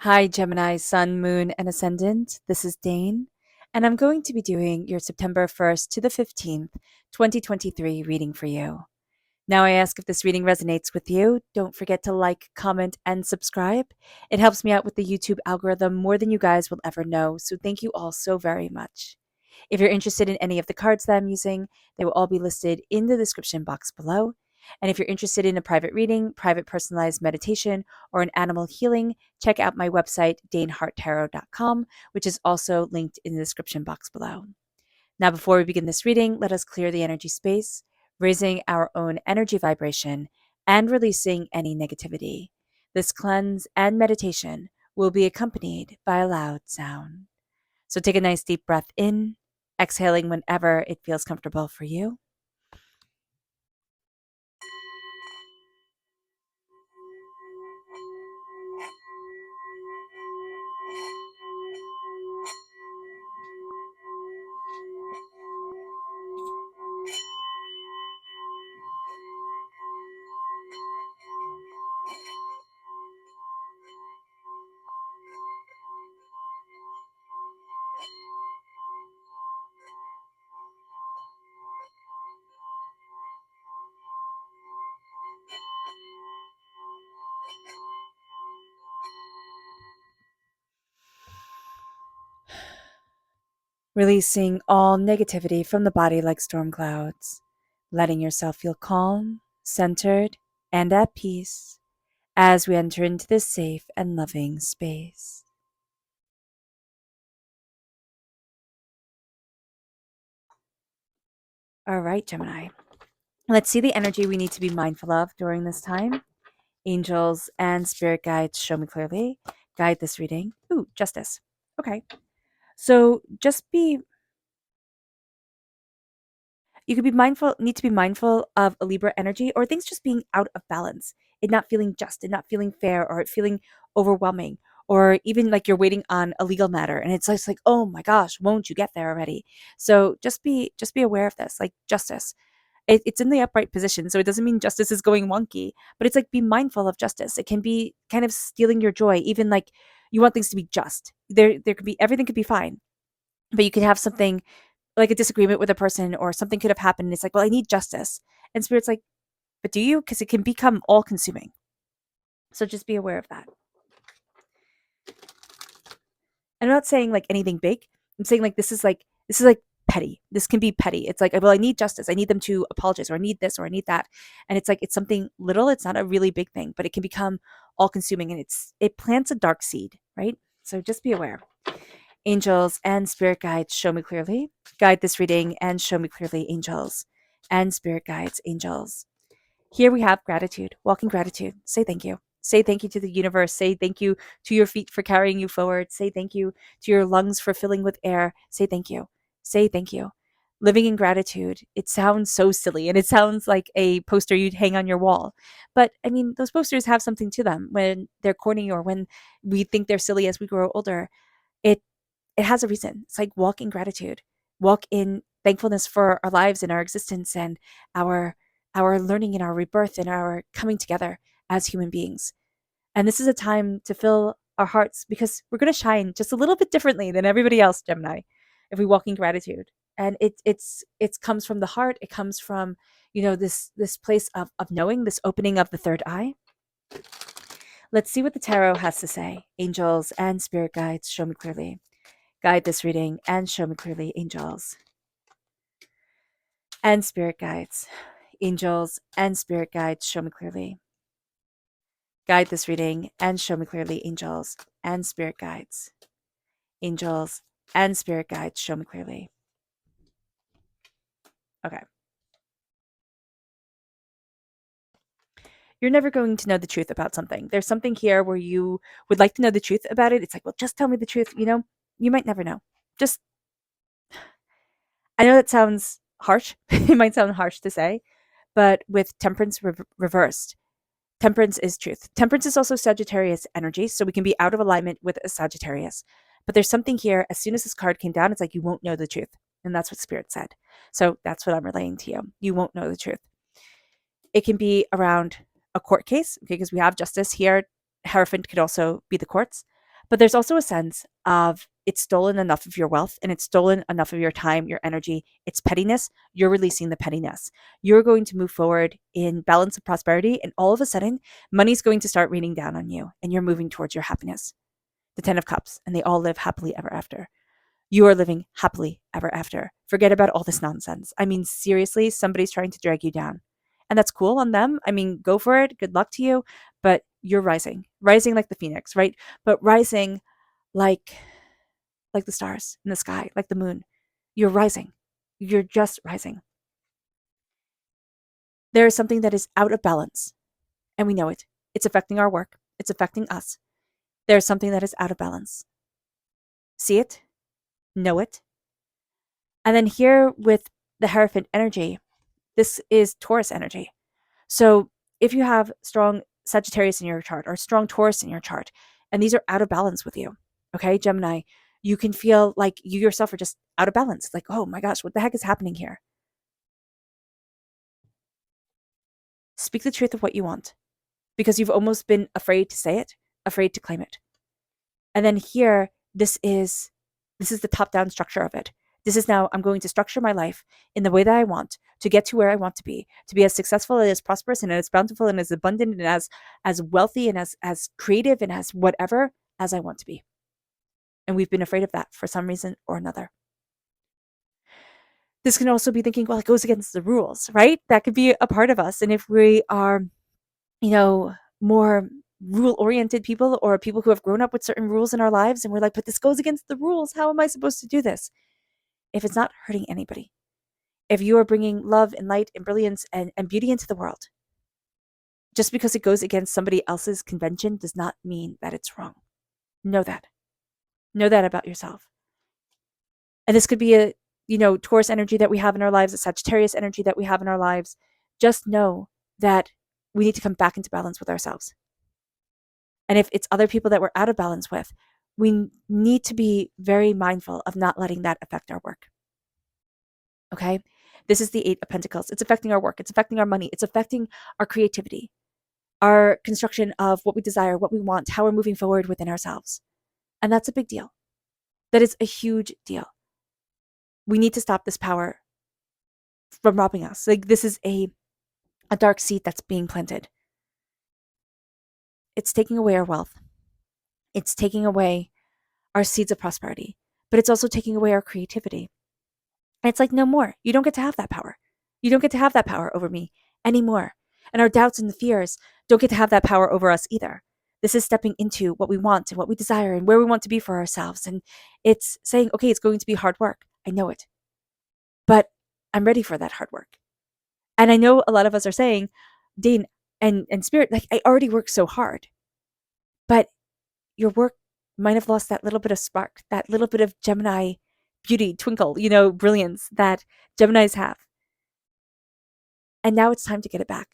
Hi, Gemini, Sun, Moon, and Ascendant. This is Dane, and I'm going to be doing your September 1st to the 15th, 2023 reading for you. Now, I ask if this reading resonates with you. Don't forget to like, comment, and subscribe. It helps me out with the YouTube algorithm more than you guys will ever know, so thank you all so very much. If you're interested in any of the cards that I'm using, they will all be listed in the description box below. And if you're interested in a private reading, private personalized meditation, or an animal healing, check out my website, daneharttarot.com, which is also linked in the description box below. Now, before we begin this reading, let us clear the energy space, raising our own energy vibration and releasing any negativity. This cleanse and meditation will be accompanied by a loud sound. So take a nice deep breath in, exhaling whenever it feels comfortable for you. Releasing all negativity from the body like storm clouds, letting yourself feel calm, centered, and at peace as we enter into this safe and loving space. All right, Gemini. Let's see the energy we need to be mindful of during this time. Angels and spirit guides show me clearly. Guide this reading. Ooh, justice. Okay. So just be You could be mindful, need to be mindful of a Libra energy or things just being out of balance, it not feeling just, it not feeling fair, or it feeling overwhelming, or even like you're waiting on a legal matter and it's just like, oh my gosh, won't you get there already? So just be aware of this, like justice. It's in the upright position, so it doesn't mean justice is going wonky, but it's like be mindful of justice. It can be kind of stealing your joy, even like you want things to be just. There could be everything could be fine, but you could have something like a disagreement with a person or something could have happened and it's like, well, I need justice. And spirit's like, but do you? Because it can become all consuming. So just be aware of that. I'm not saying like anything big. I'm saying like this is like petty. This can be petty. It's like, well, I need justice. I need them to apologize, or I need this, or I need that. And it's like it's something little. It's not a really big thing, but it can become all consuming and it plants a dark seed, right? So just be aware. Angels and spirit guides show me clearly. Guide this reading and show me clearly, angels and spirit guides, angels. Here we have gratitude, walking gratitude. Say thank you. Say thank you to the universe. Say thank you to your feet for carrying you forward. Say thank you to your lungs for filling with air. Say thank you. Say thank you. Living in gratitude. It sounds so silly and it sounds like a poster you'd hang on your wall. But I mean, those posters have something to them when they're corny or when we think they're silly as we grow older. It it has a reason. It's like walk in gratitude, walk in thankfulness for our lives and our existence and our our learning and our rebirth and our coming together as human beings. And this is a time to fill our hearts because we're going to shine just a little bit differently than everybody else, Gemini, if we walk in gratitude. And it comes from the heart. It comes from this place of knowing, this opening of the third eye. Let's see what the tarot has to say. Angels and spirit guides, show me clearly. Guide this reading and show me clearly, angels and spirit guides. Angels and spirit guides, show me clearly. Guide this reading and show me clearly, angels and spirit guides. Angels and spirit guides, show me clearly. Okay. You're never going to know the truth about something. There's something here where you would like to know the truth about it. It's like, well, just tell me the truth. You might never know. Just, I know that sounds harsh. It might sound harsh to say, but with temperance reversed, temperance is truth. Temperance is also Sagittarius energy, so we can be out of alignment with a Sagittarius. But there's something here, as soon as this card came down, it's like you won't know the truth. And that's what Spirit said. So that's what I'm relaying to you. You won't know the truth. It can be around a court case, okay, because we have justice here. Hierophant could also be the courts. But there's also a sense of it's stolen enough of your wealth and it's stolen enough of your time, your energy, it's pettiness. You're releasing the pettiness. You're going to move forward in balance of prosperity. And all of a sudden, money's going to start raining down on you and you're moving towards your happiness. The 10 of Cups, and they all live happily ever after. You are living happily ever after. Forget about all this nonsense. I mean, seriously, somebody's trying to drag you down. And that's cool on them. I mean, go for it. Good luck to you. But you're rising like the phoenix, right? But rising like the stars in the sky, like the moon. You're rising. You're just rising. There is something that is out of balance, and we know it. It's affecting our work. It's affecting us. There's something that is out of balance. See it, know it. And then here with the Hierophant energy, this is Taurus energy. So if you have strong Sagittarius in your chart or strong Taurus in your chart, and these are out of balance with you, okay, Gemini, you can feel like you yourself are just out of balance. Like, oh my gosh, what the heck is happening here? Speak the truth of what you want because you've almost been afraid to say it, afraid to claim it. And then here, this is the top-down structure of it. This is now I'm going to structure my life in the way that I want to get to where I want to be as successful and as prosperous and as bountiful and as abundant and as wealthy and as creative and as whatever as I want to be. And we've been afraid of that for some reason or another. This can also be thinking, well, it goes against the rules, right? That could be a part of us. And if we are, more rule oriented people or people who have grown up with certain rules in our lives and we're like, but this goes against the rules. How am I supposed to do this? If it's not hurting anybody, if you are bringing love and light and brilliance and beauty into the world, just because it goes against somebody else's convention does not mean that it's wrong. Know that. Know that about yourself. And this could be a, Taurus energy that we have in our lives, a Sagittarius energy that we have in our lives. Just know that we need to come back into balance with ourselves. And if it's other people that we're out of balance with, we need to be very mindful of not letting that affect our work. Okay? This is the Eight of Pentacles. It's affecting our work. It's affecting our money. It's affecting our creativity, our construction of what we desire, what we want, how we're moving forward within ourselves. And that's a big deal. That is a huge deal. We need to stop this power from robbing us. Like this is a dark seed that's being planted. It's taking away our wealth. It's taking away our seeds of prosperity, but it's also taking away our creativity. And it's like, no more. You don't get to have that power. You don't get to have that power over me anymore. And our doubts and the fears don't get to have that power over us either. This is stepping into what we want and what we desire and where we want to be for ourselves. And it's saying, okay, it's going to be hard work. I know it. But I'm ready for that hard work. And I know a lot of us are saying, Dane and Spirit, like I already worked so hard. But your work might have lost that little bit of spark, that little bit of Gemini beauty, twinkle, brilliance that Geminis have. And now it's time to get it back.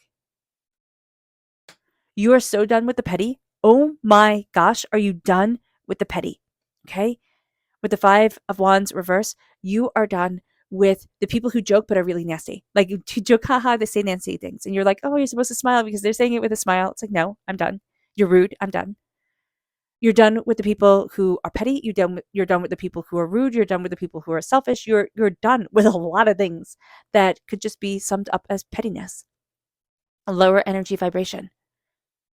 You are so done with the petty. Oh my gosh, are you done with the petty? Okay? With the Five of Wands reverse, you are done with the people who joke but are really nasty. Like to joke, haha, they say nasty things. And you're like, oh, you're supposed to smile because they're saying it with a smile. It's like, no, I'm done. You're rude. I'm done. You're done with the people who are petty. You're done with the people who are rude. You're done with the people who are selfish. You're done with a lot of things that could just be summed up as pettiness. A lower energy vibration.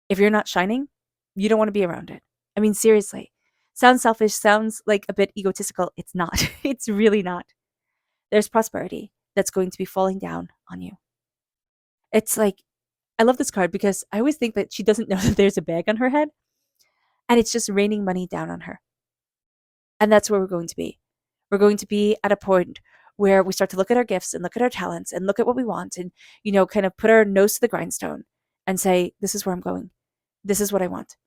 If you're not shining, you don't want to be around it. I mean, seriously. Sounds selfish, sounds like a bit egotistical. It's not. It's really not. There's prosperity that's going to be falling down on you. It's like, I love this card because I always think that she doesn't know that there's a bag on her head and it's just raining money down on her. And that's where we're going to be. We're going to be at a point where we start to look at our gifts and look at our talents and look at what we want and, kind of put our nose to the grindstone and say, this is where I'm going. This is what I want.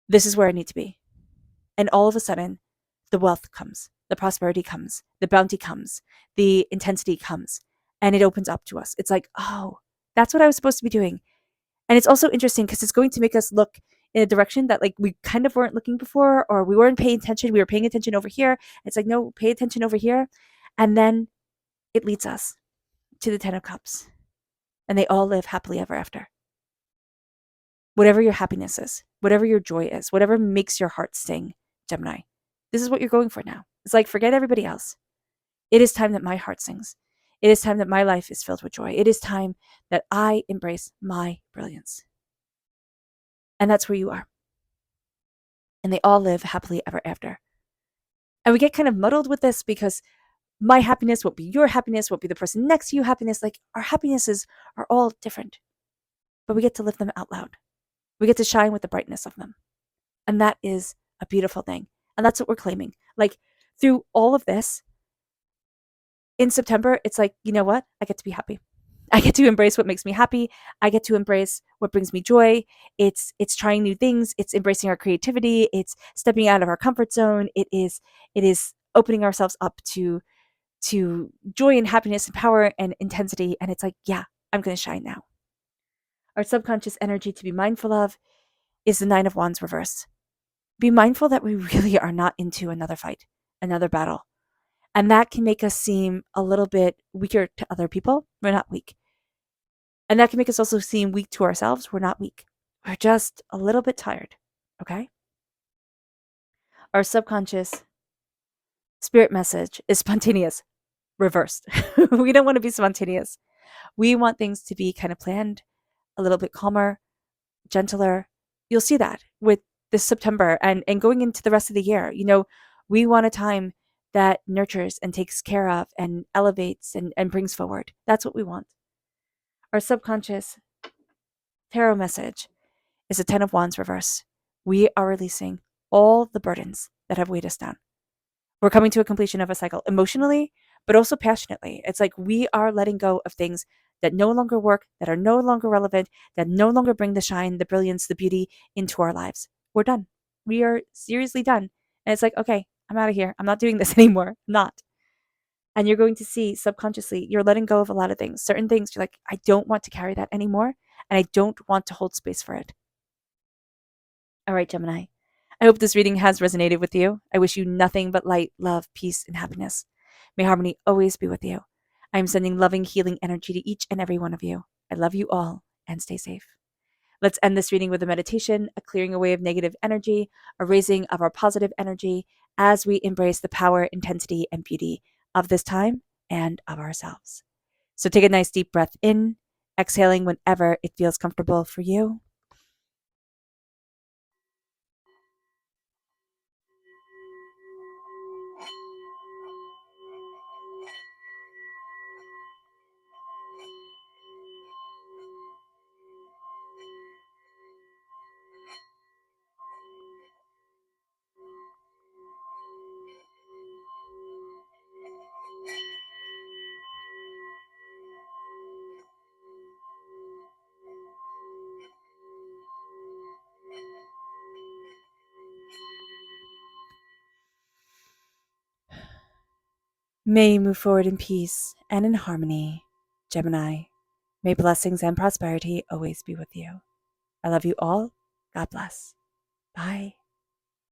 This is where I need to be. And all of a sudden, the wealth comes, the prosperity comes, the bounty comes, the intensity comes, and it opens up to us. It's like, oh, that's what I was supposed to be doing. And it's also interesting because it's going to make us look in a direction that like we kind of weren't looking before, or we weren't paying attention. We were paying attention over here. It's like, no, pay attention over here. And then it leads us to the 10 of Cups. And they all live happily ever after. whatever your happiness is, whatever your joy is, whatever makes your heart sing, Gemini, this is what you're going for now. It's like, forget everybody else. It is time that my heart sings. It is time that my life is filled with joy. It is time that I embrace my brilliance. And that's where you are. And they all live happily ever after. And we get kind of muddled with this because my happiness won't be your happiness, won't be the person next to you happiness. Like, our happinesses are all different, but we get to live them out loud. We get to shine with the brightness of them. And that is a beautiful thing. And that's what we're claiming. Like, through all of this, in September, it's like, you know what? I get to be happy. I get to embrace what makes me happy. I get to embrace what brings me joy. It's trying new things. It's embracing our creativity. It's stepping out of our comfort zone. It is opening ourselves up to joy and happiness and power and intensity. And it's like, yeah, I'm going to shine now. Our subconscious energy to be mindful of is the Nine of Wands reversed. Be mindful that we really are not into another fight, another battle. And that can make us seem a little bit weaker to other people. We're not weak. And that can make us also seem weak to ourselves. We're not weak. We're just a little bit tired. Okay? Our subconscious spirit message is spontaneous, reversed. We don't want to be spontaneous. We want things to be kind of planned, a little bit calmer, gentler. You'll see that with this September and going into the rest of the year. You know, we want a time that nurtures and takes care of and elevates and brings forward. That's what we want. Our subconscious tarot message is a 10 of Wands reverse. We are releasing all the burdens that have weighed us down. We're coming to a completion of a cycle emotionally, but also passionately. It's like we are letting go of things that no longer work, that are no longer relevant, that no longer bring the shine, the brilliance, the beauty into our lives. We're done. We are seriously done. And it's like, okay, I'm out of here. I'm not doing this anymore. I'm not. And you're going to see subconsciously, you're letting go of a lot of things. Certain things, you're like, I don't want to carry that anymore. And I don't want to hold space for it. All right, Gemini. I hope this reading has resonated with you. I wish you nothing but light, love, peace, and happiness. May harmony always be with you. I am sending loving, healing energy to each and every one of you. I love you all, and stay safe. Let's end this reading with a meditation, a clearing away of negative energy, a raising of our positive energy as we embrace the power, intensity, and beauty of this time and of ourselves. So take a nice deep breath in, exhaling whenever it feels comfortable for you. May you move forward in peace and in harmony, Gemini. May blessings and prosperity always be with you. I love you all. God bless. Bye.